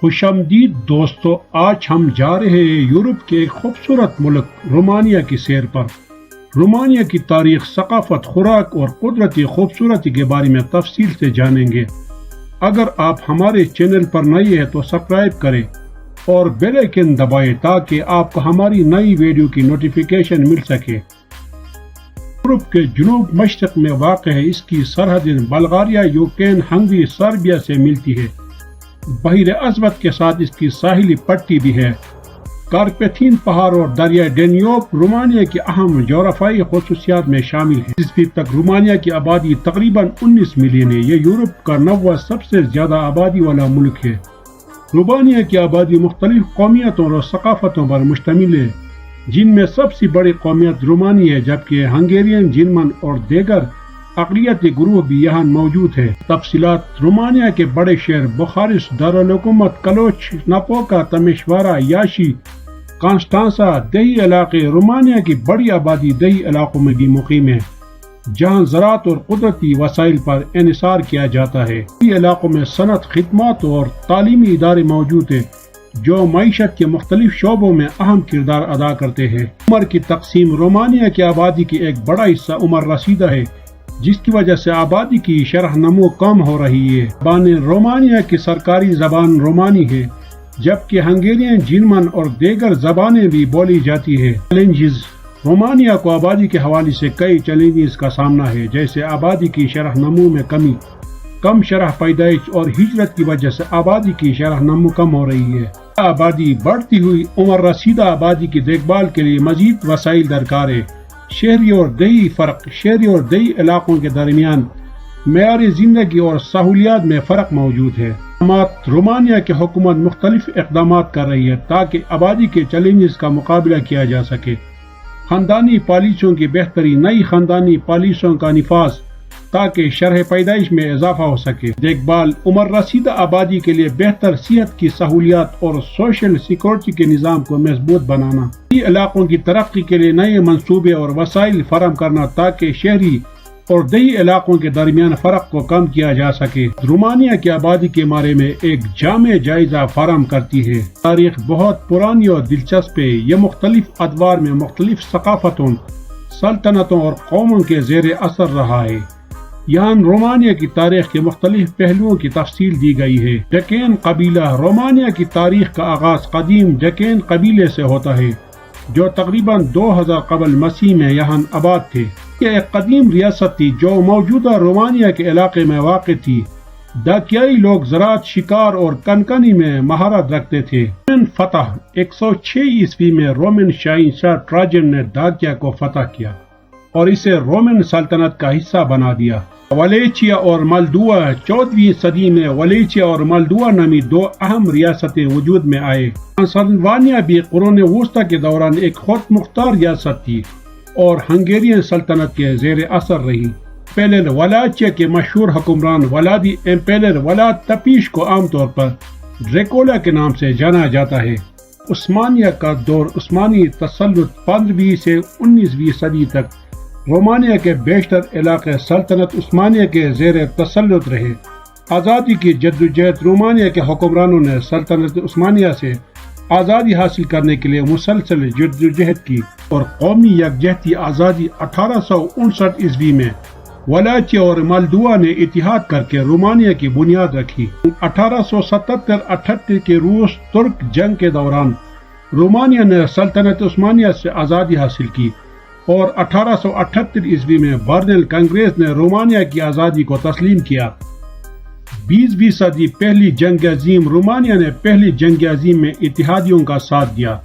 خوشامدید دوستو، آج ہم جا رہے ہیں یورپ کے ایک خوبصورت ملک رومانیہ کی سیر پر۔ رومانیہ کی تاریخ، ثقافت، خوراک اور قدرتی خوبصورتی کے بارے میں تفصیل سے جانیں گے۔ اگر آپ ہمارے چینل پر نئے ہیں تو سبسکرائب کریں اور بیل آئیکن دبائیں تاکہ آپ کو ہماری نئی ویڈیو کی نوٹیفیکیشن مل سکے۔ یورپ کے جنوب مشرق میں واقع ہے، اس کی سرحدیں بلغاریہ، یوکرین، ہنگری، سربیا سے ملتی ہے۔ بحیر اسود کے ساتھ اس کی ساحلی پٹی بھی ہے۔ کارپیتھین پہاڑ اور دریائے ڈینیوب رومانیہ کی اہم جغرافیائی خصوصیات میں شامل ہیں۔ ء تک رومانیہ کی آبادی تقریباً 19 ملین ہے۔ یہ یورپ کا 9واں سب سے زیادہ آبادی والا ملک ہے۔ رومانیہ کی آبادی مختلف قومیتوں اور ثقافتوں پر مشتمل ہے، جن میں سب سے بڑی قومیت رومانی ہے، جبکہ ہنگیرین، جرمن اور دیگر اقلیتی گروہ بھی یہاں موجود ہیں۔ تفصیلات: رومانیہ کے بڑے شہر بخارسٹ، دارالحکومت کلوچ، ناپوکا، تمیشوارا، یاشی، کانسٹانسا۔ دیہی علاقے: رومانیہ کی بڑی آبادی دیہی علاقوں میں بھی مقیم ہے، جہاں زراعت اور قدرتی وسائل پر انحصار کیا جاتا ہے۔ دیہی علاقوں میں صنعت، خدمات اور تعلیمی ادارے موجود ہیں، جو معیشت کے مختلف شعبوں میں اہم کردار ادا کرتے ہیں۔ عمر کی تقسیم: رومانیہ کی آبادی کی ایک بڑا حصہ عمر رسیدہ ہے، جس کی وجہ سے آبادی کی شرح نمو کم ہو رہی ہے۔ زبان: رومانیہ کی سرکاری زبان رومانی ہے، جبکہ ہنگیرین، جرمن اور دیگر زبانیں بھی بولی جاتی ہیں۔ چیلنجز: رومانیہ کو آبادی کے حوالے سے کئی چیلنجز کا سامنا ہے، جیسے آبادی کی شرح نمو میں کمی، کم شرح پیدائش اور ہجرت کی وجہ سے آبادی کی شرح نمو کم ہو رہی ہے۔ آبادی: بڑھتی ہوئی عمر رسیدہ آبادی کی دیکھ بھال کے لیے مزید وسائل درکار ہے۔ شہری اور دیہی فرق: شہری اور دیہی علاقوں کے درمیان معیار زندگی اور سہولیات میں فرق موجود ہے۔ اقدامات: رومانیہ کی حکومت مختلف اقدامات کر رہی ہے تاکہ آبادی کے چیلنجز کا مقابلہ کیا جا سکے۔ خاندانی پالیسیوں کی بہتری: نئی خاندانی پالیسیوں کا نفاذ تاکہ شرح پیدائش میں اضافہ ہو سکے۔ دیکھ بھال: عمر رسیدہ آبادی کے لیے بہتر صحت کی سہولیات اور سوشل سیکورٹی کے نظام کو مضبوط بنانا۔ دیہی علاقوں کی ترقی کے لیے نئے منصوبے اور وسائل فراہم کرنا تاکہ شہری اور دیہی علاقوں کے درمیان فرق کو کم کیا جا سکے۔ رومانیہ کی آبادی کے بارے میں ایک جامع جائزہ فراہم کرتی ہے۔ تاریخ بہت پرانی اور دلچسپ ہے۔ یہ مختلف ادوار میں مختلف ثقافتوں، سلطنتوں اور قوموں کے زیر اثر رہا ہے۔ یہاں رومانیہ کی تاریخ کے مختلف پہلوؤں کی تفصیل دی گئی ہے۔ ڈکین قبیلہ: رومانیہ کی تاریخ کا آغاز قدیم ڈکین قبیلے سے ہوتا ہے، جو تقریباً 2000 قبل مسیح میں یہاں آباد تھے۔ یہ ایک قدیم ریاست تھی جو موجودہ رومانیہ کے علاقے میں واقع تھی۔ ڈاکیائی لوگ زراعت، شکار اور کنکانی میں مہارت رکھتے تھے۔ رومن فتح: 106 عیسوی میں رومن شہنشاہ ٹراجن نے ڈاکیا کو فتح کیا اور اسے رومن سلطنت کا حصہ بنا دیا۔ ولیچیا اور مالڈوا: 14ویں صدی میں ولیچیا اور مالڈوا نامی دو اہم ریاستیں وجود میں آئے۔ ٹرانسلوانیا بھی قرون وسطی کے دوران ایک خود مختار ریاست تھی اور ہنگیرین سلطنت کے زیر اثر رہی۔ امپیرل ولاچیا کے مشہور حکمران ولادی امپیرل ولاد تپیش کو عام طور پر ڈریکولا کے نام سے جانا جاتا ہے۔ عثمانیہ کا دور: عثمانی تسلط 15ویں سے 19ویں صدی تک رومانیہ کے بیشتر علاقے سلطنت عثمانیہ کے زیر تسلط رہے۔ آزادی کی جدوجہد: رومانیہ کے حکمرانوں نے سلطنت عثمانیہ سے آزادی حاصل کرنے کے لیے مسلسل جدوجہد کی اور قومی یکجہتی آزادی 1859 عیسوی میں ولاچیا اور مالڈوا نے اتحاد کر کے رومانیہ کی بنیاد رکھی۔ 1877-78 کے روس ترک جنگ کے دوران رومانیہ نے سلطنت عثمانیہ سے آزادی حاصل کی اور 1878 عیسوی میں برلن کانگریس نے رومانیہ کی آزادی کو تسلیم کیا۔ 20ویں صدی پہلی جنگ عظیم: رومانیہ نے پہلی جنگ عظیم میں اتحادیوں کا ساتھ دیا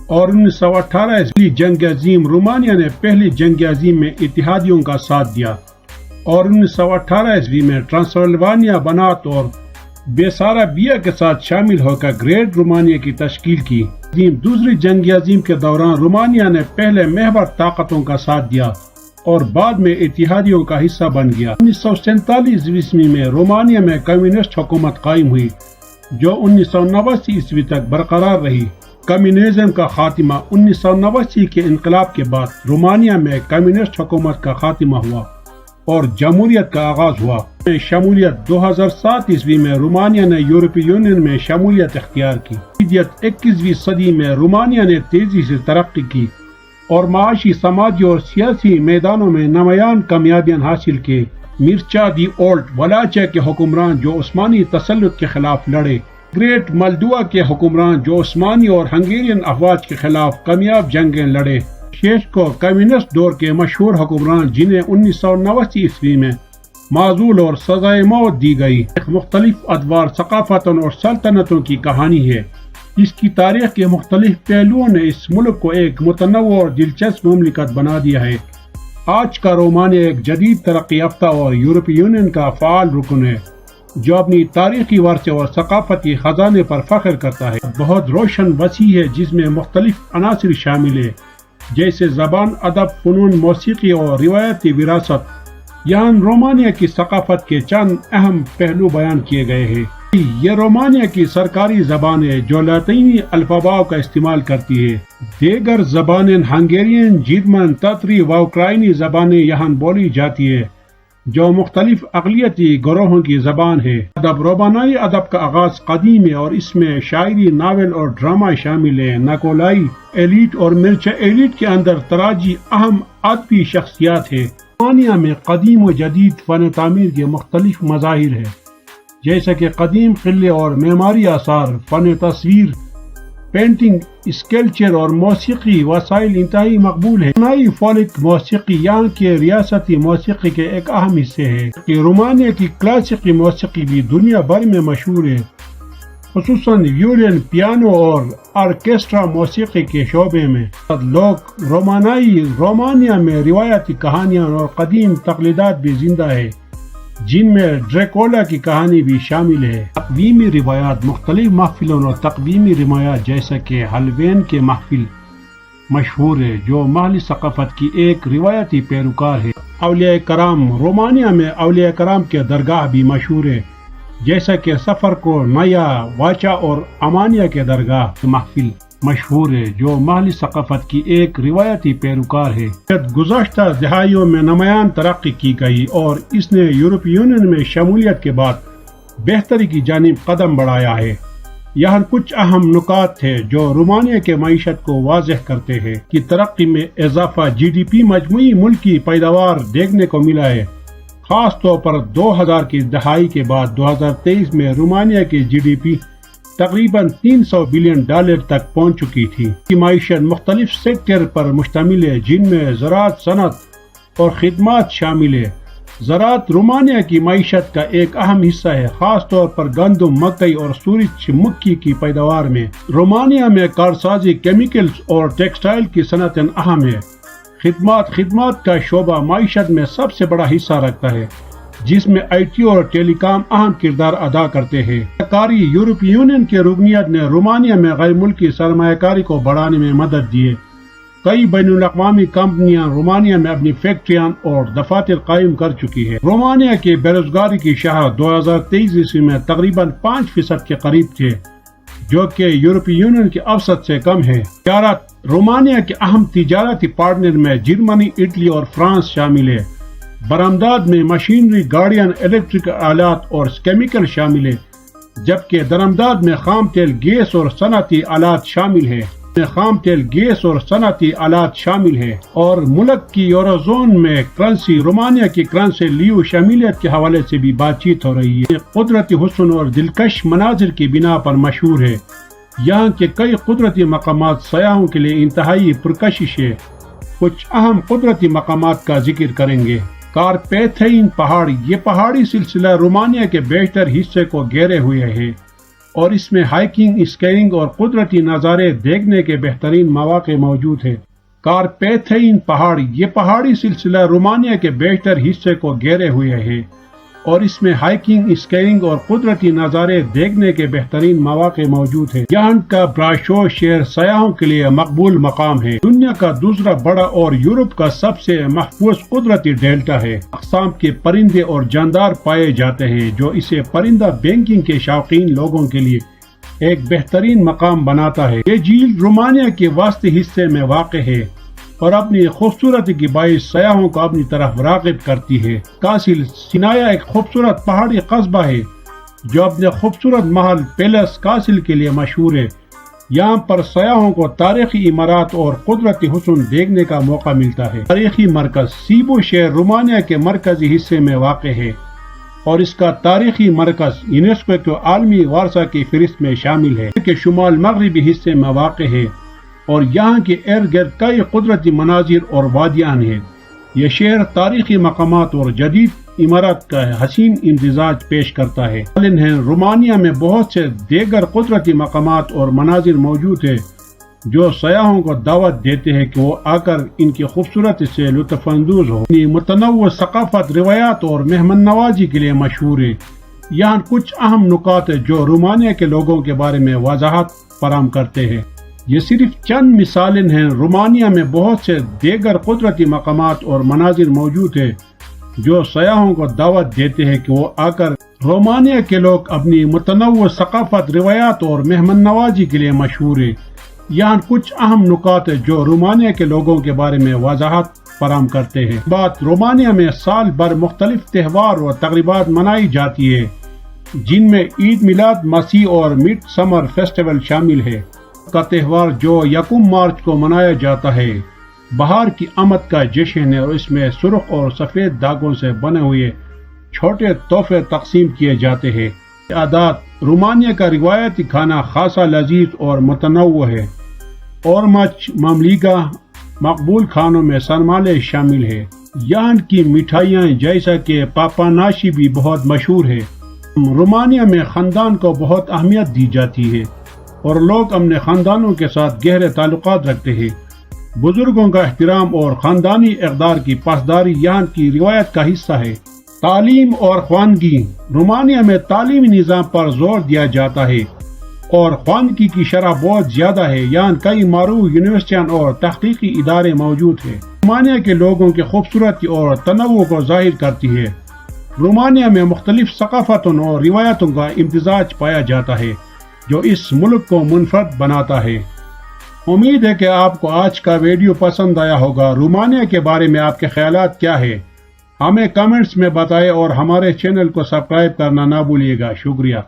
اور 1918 عیسوی جنگ عظیم: رومانیہ نے پہلی جنگ عظیم میں اتحادیوں کا ساتھ دیا اور 1918 عیسوی میں ٹرانسلوانیا بنات اور بیسارابیا کے ساتھ شامل ہو کر گریٹ رومانیہ کی تشکیل کی۔ دوسری جنگ عظیم کے دوران رومانیہ نے پہلے محور طاقتوں کا ساتھ دیا اور بعد میں اتحادیوں کا حصہ بن گیا۔ 1947 عیسوی میں رومانیہ میں کمیونسٹ حکومت قائم ہوئی، جو 1989 عیسوی تک برقرار رہی۔ کمیونزم کا خاتمہ: 1989 کے انقلاب کے بعد رومانیہ میں کمیونسٹ حکومت کا خاتمہ ہوا اور جمہوریت کا آغاز ہوا۔ شمولیت 2007 عیسوی میں رومانیہ نے یورپی یونین میں شمولیت اختیار کی۔ 21ویں صدی میں رومانیہ نے تیزی سے ترقی کی اور معاشی، سماجی اور سیاسی میدانوں میں نمایاں کامیابیاں حاصل کی۔ مرچا دی اولٹ ولاچا کے حکمران جو عثمانی تسلط کے خلاف لڑے، گریٹ ملدوا کے حکمران جو عثمانی اور ہنگیرین افواج کے خلاف کامیاب جنگیں لڑے، شیشکو کمیونسٹ دور کے مشہور حکمران جنہیں 1989 عیسوی میں معزول اور سزائے موت دی گئی۔ ایک مختلف ادوار، ثقافتوں اور سلطنتوں کی کہانی ہے جس کی تاریخ کے مختلف پہلوؤں نے اس ملک کو ایک متنوع اور دلچسپ مملکت بنا دیا ہے۔ آج کا رومانیہ ایک جدید ترقی یافتہ اور یورپی یونین کا فعال رکن ہے جو اپنی تاریخی ورثے اور ثقافتی خزانے پر فخر کرتا ہے۔ بہت روشن وسیع ہے جس میں مختلف عناصر شامل ہیں جیسے زبان، ادب، فنون، موسیقی اور روایتی وراثت۔ یہاں رومانیہ کی ثقافت کے چند اہم پہلو بیان کیے گئے ہیں۔ یہ رومانیہ کی سرکاری زبان ہے جو لاطینی الفبا کا استعمال کرتی ہے۔ دیگر زبانیں ہنگیرین، جرمن، تاتری و اوکرائنی زبانیں یہاں بولی جاتی ہے جو مختلف اقلیتی گروہوں کی زبان ہے۔ ادب، رومانائی ادب کا آغاز قدیم ہے اور اس میں شاعری، ناول اور ڈرامہ شامل ہیں۔ نکولائی ایلیٹ اور مرچا ایلیٹ کے اندر تراجی اہم ادبی شخصیات ہیں۔ رومانیہ میں قدیم و جدید فن تعمیر کے مختلف مظاہر ہیں جیسا کہ قدیم قلعے اور معماری آثار، فن تصویر، پینٹنگ، اسکلپچر اور موسیقی وسائل انتہائی مقبول ہے۔ رومانائی فولک موسیقی یہاں کے ریاستی موسیقی کے ایک اہم حصے ہے کہ رومانیہ کی کلاسیکی موسیقی بھی دنیا بھر میں مشہور ہے، خصوصاً ویولن، پیانو اور آرکیسٹرا موسیقی کے شعبے میں۔ لوک رومانیہ میں روایتی کہانیاں اور قدیم تقلیدات بھی زندہ ہے جن میں ڈریکولا کی کہانی بھی شامل ہے۔ تقویمی روایات، مختلف محفلوں اور تقویمی روایات جیسا کہ ہالووین کے محفل مشہور ہے جو محلی ثقافت کی ایک روایتی پیروکار ہے۔ اولیاء کرام، رومانیہ میں اولیاء کرام کے درگاہ بھی مشہور ہے جیسا کہ سفر کو نیا واچا اور امانیہ کے درگاہ محفل مشہور ہے جو محلی ثقافت کی ایک روایتی پیروکار ہے۔ گزشتہ دہائیوں میں نمایاں ترقی کی گئی اور اس نے یورپی یونین میں شمولیت کے بعد بہتری کی جانب قدم بڑھایا ہے۔ یہاں کچھ اہم نکات ہیں جو رومانیہ کے معیشت کو واضح کرتے ہیں کہ ترقی میں اضافہ، جی ڈی پی مجموعی ملکی پیداوار دیکھنے کو ملا ہے، خاص طور پر 2000 کی دہائی کے بعد 2023 میں رومانیہ کی جی ڈی پی تقریباً $300 بلین تک پہنچ چکی تھی۔ کی معیشت مختلف سیکٹر پر مشتمل ہے جن میں زراعت، صنعت اور خدمات شامل ہے۔ زراعت رومانیہ کی معیشت کا ایک اہم حصہ ہے، خاص طور پر گندم، مکئی اور سورج مکھی کی پیداوار میں۔ رومانیہ میں کارسازی، کیمیکلز اور ٹیکسٹائل کی صنعتیں اہم ہے۔ خدمات کا شعبہ معیشت میں سب سے بڑا حصہ رکھتا ہے جس میں آئی ٹی اور ٹیلی کام اہم کردار ادا کرتے ہیں۔ سرمایہ کاری، یورپی یونین کے رکنیت نے رومانیہ میں غیر ملکی سرمایہ کاری کو بڑھانے میں مدد دی ہے۔ کئی بین الاقوامی کمپنیاں رومانیہ میں اپنی فیکٹریاں اور دفاتر قائم کر چکی ہے۔ رومانیہ کی بے روزگاری کی شرح 2023 عیسوی میں تقریباً 5% کے قریب تھے جو کہ یورپی یونین کے اوسط سے کم ہے۔ تجارت، رومانیہ کے اہم تجارتی پارٹنر میں جرمنی، اٹلی اور فرانس شامل ہے۔ برآمدات میں مشینری، گاڑیاں، الیکٹرک آلات اور کیمیکل شامل ہے جبکہ درآمدات میں خام تیل، گیس اور صنعتی آلات شامل ہے اور ملک کی یوروزون میں کرنسی، رومانیہ کی کرنسی لیو شمولیت کے حوالے سے بھی بات چیت ہو رہی ہے۔ قدرتی حسن اور دلکش مناظر کی بنا پر مشہور ہے۔ یہاں کے کئی قدرتی مقامات سیاحوں کے لیے انتہائی پرکشش ہے۔ کچھ اہم قدرتی مقامات کا ذکر کریں گے۔ کارپیتھین پہاڑ، یہ پہاڑی سلسلہ رومانیہ کے بیشتر حصے کو گھیرے ہوئے ہے اور اس میں ہائکنگ، اسکیئنگ اور قدرتی نظارے دیکھنے کے بہترین مواقع موجود ہیں۔ کارپیتھین پہاڑ، یہ پہاڑی سلسلہ رومانیہ کے بیشتر حصے کو گھیرے ہوئے ہے اور اس میں ہائکنگ، اسکیئنگ اور قدرتی نظارے دیکھنے کے بہترین مواقع موجود ہیں۔ یہاں کا براشو شہر سیاحوں کے لیے مقبول مقام ہے۔ دنیا کا دوسرا بڑا اور یورپ کا سب سے محفوظ قدرتی ڈیلٹا ہے۔ اقسام کے پرندے اور جاندار پائے جاتے ہیں جو اسے پرندہ بینکنگ کے شوقین لوگوں کے لیے ایک بہترین مقام بناتا ہے۔ یہ جھیل رومانیہ کے وسطی حصے میں واقع ہے اور اپنی خوبصورتی کی باعث سیاحوں کو اپنی طرف راغب کرتی ہے۔ کاسل سینایا ایک خوبصورت پہاڑی قصبہ ہے جو اپنے خوبصورت محل پیلس کاسل کے لیے مشہور ہے۔ یہاں پر سیاحوں کو تاریخی عمارات اور قدرتی حسن دیکھنے کا موقع ملتا ہے۔ تاریخی مرکز سیبو شہر رومانیہ کے مرکزی حصے میں واقع ہے اور اس کا تاریخی مرکز یونیسکو کے عالمی ورثہ کی فہرست میں شامل ہے کہ شمال مغربی حصے میں واقع ہے اور یہاں کے ارد گرد کئی قدرتی مناظر اور وادیاں ہیں۔ یہ شہر تاریخی مقامات اور جدید عمارات کا حسین امتزاج پیش کرتا ہے۔ رومانیہ میں بہت سے دیگر قدرتی مقامات اور مناظر موجود ہیں جو سیاحوں کو دعوت دیتے ہیں کہ وہ آ کر ان کی خوبصورتی سے لطف اندوز ہو۔ متنوع ثقافت، روایات اور مہمان نوازی کے لیے مشہور ہے۔ یہاں کچھ اہم نکات ہیں جو رومانیہ کے لوگوں کے بارے میں وضاحت فراہم کرتے ہیں۔ یہ صرف چند مثالیں ہیں۔ رومانیہ میں بہت سے دیگر قدرتی مقامات اور مناظر موجود ہیں جو سیاحوں کو دعوت دیتے ہیں کہ وہ آ کر رومانیہ کے لوگ اپنی متنوع ثقافت، روایات اور مہمان نوازی کے لیے مشہور ہیں۔ یہاں کچھ اہم نکات ہیں جو رومانیہ کے لوگوں کے بارے میں وضاحت فراہم کرتے ہیں۔ رومانیہ میں سال بھر مختلف تہوار اور تقریبات منائی جاتی ہے جن میں عید میلاد مسیح اور مڈ سمر فیسٹیول شامل ہے۔ کا تہوار جو 1 مارچ کو منایا جاتا ہے بہار کی آمد کا جشن ہے اور اس میں سرخ اور سفید دھاگوں سے بنے ہوئے چھوٹے تحفے تقسیم کیے جاتے ہیں۔ عادات رومانیہ کا روایتی کھانا خاصا لذیذ اور متنوع ہے اور مملیگا مقبول کھانوں میں سرمالے شامل ہے۔ یہاں کی مٹھائیاں جیسا کہ پاپاناشی بھی بہت مشہور ہے۔ رومانیہ میں خاندان کو بہت اہمیت دی جاتی ہے اور لوگ اپنے خاندانوں کے ساتھ گہرے تعلقات رکھتے ہیں۔ بزرگوں کا احترام اور خاندانی اقدار کی پاسداری یہاں کی روایت کا حصہ ہے۔ تعلیم اور خواندگی رومانیہ میں تعلیمی نظام پر زور دیا جاتا ہے اور خواندگی کی شرح بہت زیادہ ہے۔ یہاں کئی معروف یونیورسٹیاں اور تحقیقی ادارے موجود ہیں۔ رومانیہ کے لوگوں کی خوبصورتی اور تنوع کو ظاہر کرتی ہے۔ رومانیہ میں مختلف ثقافتوں اور روایتوں کا امتزاج پایا جاتا ہے جو اس ملک کو منفرد بناتا ہے۔ امید ہے کہ آپ کو آج کا ویڈیو پسند آیا ہوگا۔ رومانیہ کے بارے میں آپ کے خیالات کیا ہیں؟ ہمیں کمنٹس میں بتائیں اور ہمارے چینل کو سبسکرائب کرنا نہ بھولیے گا۔ شکریہ۔